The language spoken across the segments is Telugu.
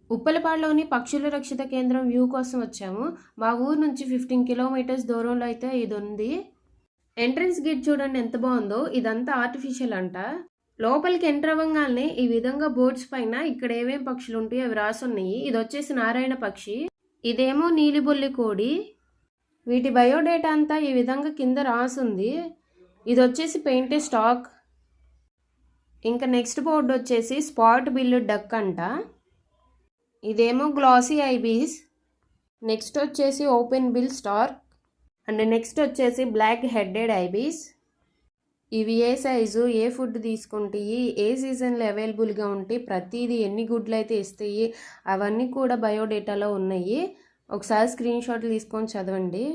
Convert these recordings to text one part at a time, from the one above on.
ఉప్పలపాడులోని పక్షుల రక్షిత కేంద్రం వ్యూ కోసం వచ్చాము. మా ఊరు నుంచి 15 కిలోమీటర్స్ దూరంలో అయితే ఇది ఉంది. ఎంట్రన్స్ గేట్ చూడండి ఎంత బాగుందో. ఇదంతా ఆర్టిఫిషియల్ అంట. లోపలికి ఎంటర్ అవ్వగానే ఈ విధంగా బోర్డ్స్ పైన ఇక్కడ ఏమేం పక్షులు ఉంటాయి అవి రాసున్నాయి. ఇది వచ్చేసి నారాయణ పక్షి, ఇదేమో నీలిబొల్లి కోడి. వీటి బయోడేటా అంతా ఈ విధంగా కింద రాసుంది. ఇది వచ్చేసి పెయింటెడ్ స్టాక్. ఇంకా నెక్స్ట్ బోర్డు వచ్చేసి స్పాట్ బిల్లు డక్ అంట. ఇదేమో గ్లాసీ ఐబీస్. నెక్స్ట్ వచ్చేసి open bill star. And next వచ్చేసి బ్లాక్ హెడెడ్ ఐబీస్. ఇవి ఏ సైజు, ఏ ఫుడ్ తీసుకుంటాయి, ఏ సీజన్లో అవైలబుల్గా ఉంటాయి, ప్రతిదీ ఎన్ని గుడ్లు అయితే ఇస్తాయి అవన్నీ కూడా బయోడేటాలో ఉన్నాయి. ఒకసారి స్క్రీన్ షాట్ తీసుకొని చదవండి.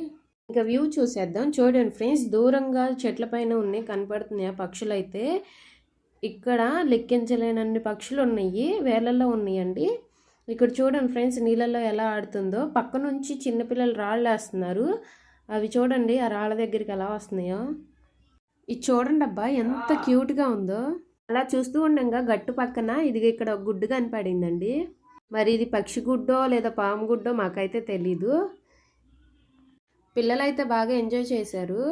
ఇంకా వ్యూ చూసేద్దాం. చూడండి ఫ్రెండ్స్, దూరంగా చెట్ల పైన ఉన్నాయి కనపడుతున్నాయి ఆ పక్షులు అయితే. ఇక్కడ లెక్కించలేనన్ని పక్షులు ఉన్నాయి, వేలల్లో ఉన్నాయండి. ఇక్కడ చూడండి ఫ్రెండ్స్, నీళ్ళల్లో ఎలా ఆడుతుందో. పక్క నుంచి చిన్నపిల్లలు రాళ్ళు వేస్తున్నారు. అవి చూడండి ఆ రాళ్ళ దగ్గరికి ఎలా వస్తున్నాయో. ఇది చూడండి అబ్బా ఎంత క్యూట్గా ఉందో. అలా చూస్తూ ఉండగా గట్టు పక్కన ఇది ఇక్కడ గుడ్డు కనపడిందండి. మరి ఇది పక్షి గుడ్డో లేదా పాము గుడ్డో మాకైతే తెలీదు. పిల్లలైతే బాగా ఎంజాయ్ చేశారు.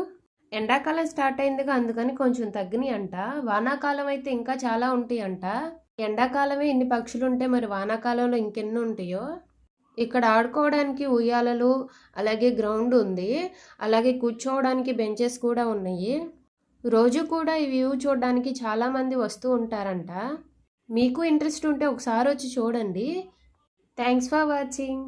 ఎండాకాలం స్టార్ట్ అయిందిగా అందుకని కొంచెం తగ్గినాయి అంట. వానాకాలం అయితే ఇంకా చాలా ఉంటాయి అంట. ఎండాకాలమే ఇన్ని పక్షులు ఉంటే మరి వానాకాలంలో ఇంకెన్ని ఉంటాయో. ఇక్కడ ఆడుకోవడానికి ఉయ్యాలలు, అలాగే గ్రౌండ్ ఉంది, అలాగే కూర్చోవడానికి బెంచెస్ కూడా ఉన్నాయి. రోజు కూడా ఈ వ్యూ చూడడానికి చాలామంది వస్తూ ఉంటారంట. మీకు ఇంట్రెస్ట్ ఉంటే ఒకసారి వచ్చి చూడండి. Thanks for watching.